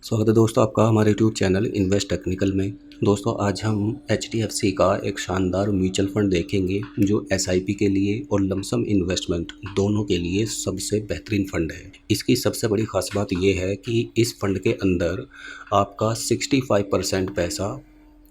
स्वागत है दोस्तों आपका हमारे यूट्यूब चैनल इन्वेस्ट टेक्निकल में। दोस्तों आज हम HDFC का एक शानदार म्यूचुअल फंड देखेंगे जो SIP के लिए और लमसम इन्वेस्टमेंट दोनों के लिए सबसे बेहतरीन फंड है। इसकी सबसे बड़ी खास बात यह है कि इस फंड के अंदर आपका 65% पैसा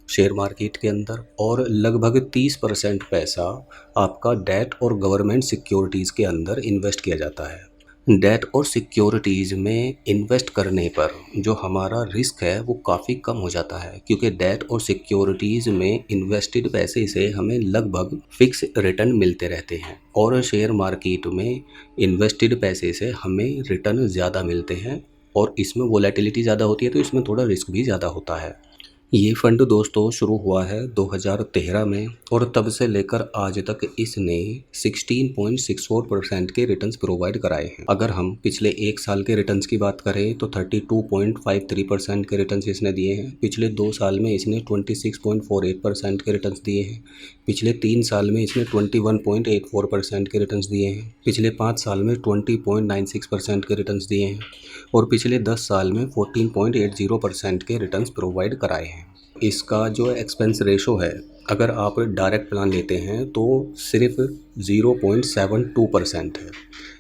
शेयर मार्केट के अंदर और लगभग 30% पैसा आपका डेट और गवर्नमेंट सिक्योरिटीज़ के अंदर इन्वेस्ट किया जाता है। डेट और सिक्योरिटीज़ में इन्वेस्ट करने पर जो हमारा रिस्क है वो काफ़ी कम हो जाता है, क्योंकि डेट और सिक्योरिटीज़ में इन्वेस्टेड पैसे से हमें लगभग फिक्स रिटर्न मिलते रहते हैं और शेयर मार्केट में इन्वेस्टेड पैसे से हमें रिटर्न ज़्यादा मिलते हैं और इसमें वोलेटिलिटी ज़्यादा होती है, तो इसमें थोड़ा रिस्क भी ज़्यादा होता है। ये फ़ंड दोस्तों शुरू हुआ है 2013 में और तब से लेकर आज तक इसने 16.64% के रिटर्न्स प्रोवाइड कराए हैं। अगर हम पिछले एक साल के रिटर्न्स की बात करें तो 32.53% के रिटर्न्स इसने दिए हैं। पिछले 2 साल में इसने 26.48% के रिटर्न्स दिए हैं। पिछले 3 साल में इसने 21.84% के रिटर्न्स दिए हैं। पिछले 5 साल में 20.96% के रिटर्न्स दिए हैं और पिछले 10 साल में 14.80% के रिटर्न्स प्रोवाइड कराए हैं। इसका जो एक्सपेंस रेशो है, अगर आप डायरेक्ट प्लान लेते हैं तो सिर्फ 0.72% है।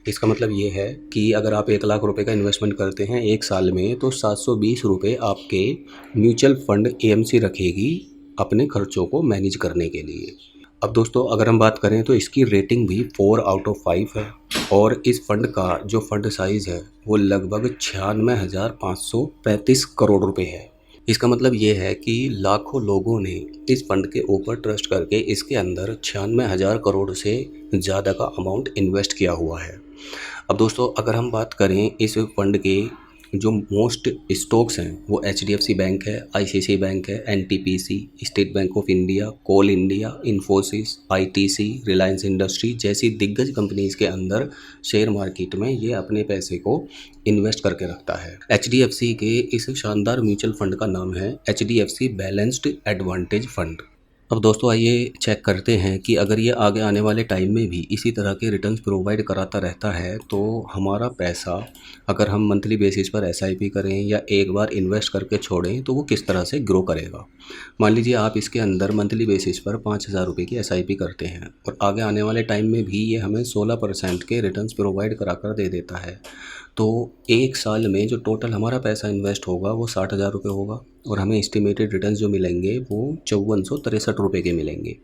इसका मतलब ये है कि अगर आप 1 लाख रुपए का इन्वेस्टमेंट करते हैं एक साल में तो 720 रुपये आपके म्यूचुअल फंड AMC रखेगी अपने खर्चों को मैनेज करने के लिए। अब दोस्तों अगर हम बात करें तो इसकी रेटिंग भी 4 आउट ऑफ 5 है और इस फंड का जो फंड साइज़ है वो लगभग 96,535 करोड़ रुपए है। इसका मतलब ये है कि लाखों लोगों ने इस फंड के ऊपर ट्रस्ट करके इसके अंदर 96,000 करोड़ से ज़्यादा का अमाउंट इन्वेस्ट किया हुआ है। अब दोस्तों अगर हम बात करें इस फंड के जो मोस्ट स्टॉक्स हैं वो HDFC बैंक है, ICICI बैंक है, NTPC, State Bank of India, Coal India, Infosys, ITC, Reliance industry जैसी दिग्गज कंपनीज के अंदर शेयर मार्केट में ये अपने पैसे को इन्वेस्ट करके रखता है। HDFC के इस शानदार म्यूचुअल फंड का नाम है HDFC बैलेंस्ड एडवांटेज फंड। अब दोस्तों आइए चेक करते हैं कि अगर ये आगे आने वाले टाइम में भी इसी तरह के रिटर्न्स प्रोवाइड कराता रहता है तो हमारा पैसा अगर हम मंथली बेसिस पर SIP करें या एक बार इन्वेस्ट करके छोड़ें तो वो किस तरह से ग्रो करेगा। मान लीजिए आप इसके अंदर मंथली बेसिस पर 5,000 रुपये की SIP करते हैं और आगे आने वाले टाइम में भी ये हमें 16% के रिटर्न्स प्रोवाइड करा कर दे देता है, तो एक साल में जो टोटल हमारा पैसा इन्वेस्ट होगा वो 60,000 रुपये होगा और हमें एस्टिमेटेड रिटर्न्स जो मिलेंगे वो 5463 रुपये के मिलेंगे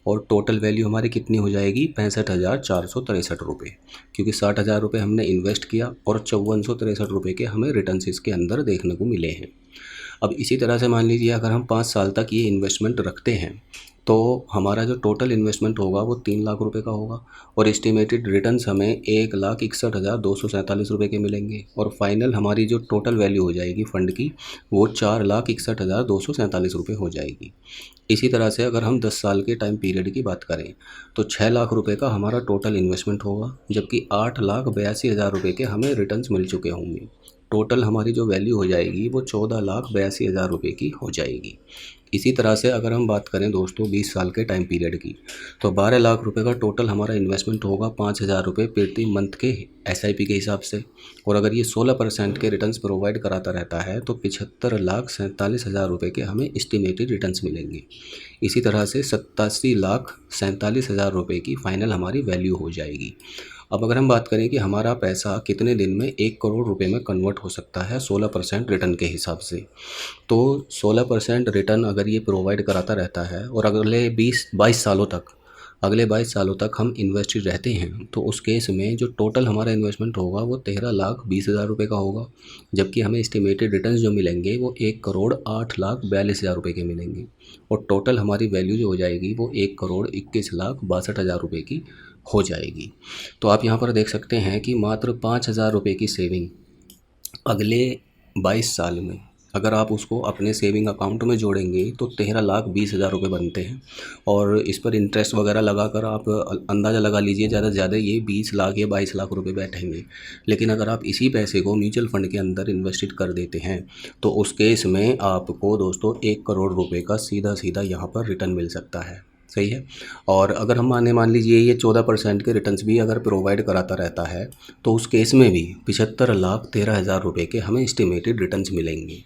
और टोटल वैल्यू हमारी कितनी हो जाएगी 65,463 रुपये, क्योंकि 60,000 रुपये हमने इन्वेस्ट किया और 5463 रुपये के हमें रिटर्न्स इसके अंदर देखने को मिले हैं। अब इसी तरह से मान लीजिए अगर हम 5 साल तक ये इन्वेस्टमेंट रखते हैं तो हमारा जो टोटल इन्वेस्टमेंट होगा वो 3 लाख रुपए का होगा और एस्टिमेटेड रिटर्न्स हमें 1,61,247 रुपये के मिलेंगे और फाइनल हमारी जो टोटल वैल्यू हो जाएगी फ़ंड की वो 4,61,247 रुपये हो जाएगी। इसी तरह से अगर हम 10 साल के टाइम पीरियड की बात करें तो 6 लाख रुपए का हमारा टोटल इन्वेस्टमेंट होगा, जबकि 8,82,000 रुपये के हमें रिटर्न्स मिल चुके होंगे। टोटल हमारी जो वैल्यू हो जाएगी वो 14,82,000 रुपये की हो जाएगी। इसी तरह से अगर हम बात करें दोस्तों 20 साल के टाइम पीरियड की तो 12 लाख रुपए का टोटल हमारा इन्वेस्टमेंट होगा 5,000 रुपये प्रति मंथ के SIP के हिसाब से और अगर ये 16% के रिटर्न्स प्रोवाइड कराता रहता है तो 75,47,000 रुपये के हमें एस्टिमेटेड रिटर्न्स मिलेंगे। इसी तरह से 87,47,000 रुपये की फ़ाइनल हमारी वैल्यू हो जाएगी। अब अगर हम बात करें कि हमारा पैसा कितने दिन में 1 करोड़ रुपए में कन्वर्ट हो सकता है 16% रिटर्न के हिसाब से, तो 16% रिटर्न अगर ये प्रोवाइड कराता रहता है और अगले 22 सालों तक हम इन्वेस्टेड रहते हैं तो उस केस में जो टोटल हमारा इन्वेस्टमेंट होगा वो 13,20,000 रुपये का होगा, जबकि हमें एस्टिमेटेड रिटर्न्स जो मिलेंगे वो 1,08,42,000 रुपये के मिलेंगे और टोटल हमारी वैल्यू जो हो जाएगी वो 1,21,62,000 रुपये की हो जाएगी। तो आप यहाँ पर देख सकते हैं कि मात्र 5,000 रुपये की सेविंग अगले 22 साल में अगर आप उसको अपने सेविंग अकाउंट में जोड़ेंगे तो 13,20,000 रुपये बनते हैं और इस पर इंटरेस्ट वगैरह लगाकर आप अंदाज़ा लगा लीजिए ज़्यादा से ज़्यादा ये 20 लाख या 22 लाख रुपए बैठेंगे। लेकिन अगर आप इसी पैसे को म्यूचुअल फंड के अंदर इन्वेस्टेड कर देते हैं तो उस केस में आपको दोस्तों 1 करोड़ रुपये का सीधा सीधा यहाँ पर रिटर्न मिल सकता है। सही है। और अगर हम मान लीजिए ये 14% के रिटर्न्स भी अगर प्रोवाइड कराता रहता है तो उस केस में भी 75,13,000 रुपये के हमें एस्टिमेटेड रिटर्न्स मिलेंगे।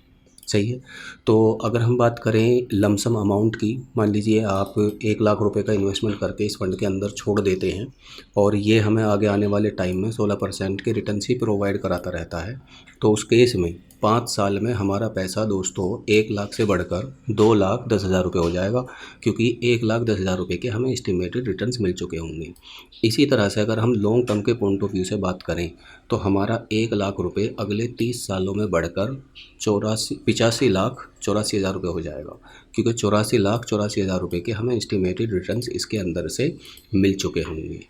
सही है। तो अगर हम बात करें लमसम अमाउंट की, मान लीजिए आप 1 लाख रुपए का इन्वेस्टमेंट करके इस फंड के अंदर छोड़ देते हैं और ये हमें आगे आने वाले टाइम में 16% के रिटर्न्स ही प्रोवाइड कराता रहता है, तो उस केस में 5 साल में हमारा पैसा दोस्तों 1 लाख से बढ़कर 2,10,000 रुपये हो जाएगा, क्योंकि 1,10,000 रुपये के हमें एस्टिमेटेड रिटर्न्स मिल चुके होंगे। इसी तरह से अगर हम लॉन्ग टर्म के पॉइंट ऑफ व्यू से बात करें तो हमारा 1 लाख रुपये अगले 30 सालों में बढ़कर 85,84,84,000 रुपये हो जाएगा, क्योंकि 84,84,000 रुपये के हमें एस्टिमेटेड रिटर्न्स इसके अंदर से मिल चुके होंगे।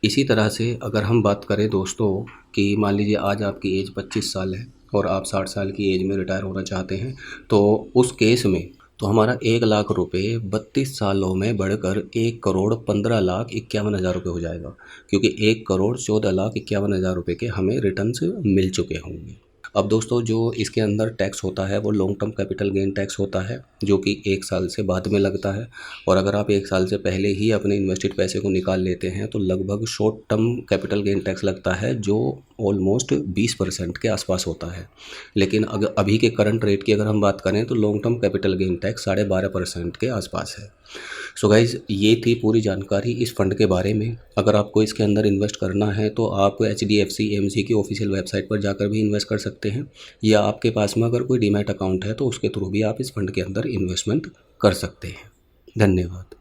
इसी तरह से अगर हम बात करें दोस्तों कि मान लीजिए आज आपकी एज 25 साल है और आप 60 साल की एज में रिटायर होना चाहते हैं, तो उस केस में तो हमारा 1 लाख रुपये 32 सालों में बढ़कर 1,15,51,000 रुपये हो जाएगा, क्योंकि 1,14,51,000 रुपये के हमें रिटर्न्स मिल चुके होंगे। अब दोस्तों जो इसके अंदर टैक्स होता है वो long term capital gain tax होता है, जो कि 1 साल से बाद में लगता है। और अगर आप 1 साल से पहले ही अपने इन्वेस्टेड पैसे को निकाल लेते हैं तो लगभग short term capital gain tax लगता है, जो ऑलमोस्ट 20% के आसपास होता है। लेकिन अगर अभी के करंट रेट की अगर हम बात करें तो long term capital gain tax 12.5% के आसपास है। सो गाइज़, ये थी पूरी जानकारी इस फंड के बारे में। अगर आपको इसके अंदर इन्वेस्ट करना है तो आप HDFC AMC की ऑफिशियल वेबसाइट पर जाकर भी इन्वेस्ट कर सकते हैं, या आपके पास में अगर कोई डीमैट अकाउंट है तो उसके थ्रू भी आप इस फंड के अंदर इन्वेस्टमेंट कर सकते हैं। धन्यवाद।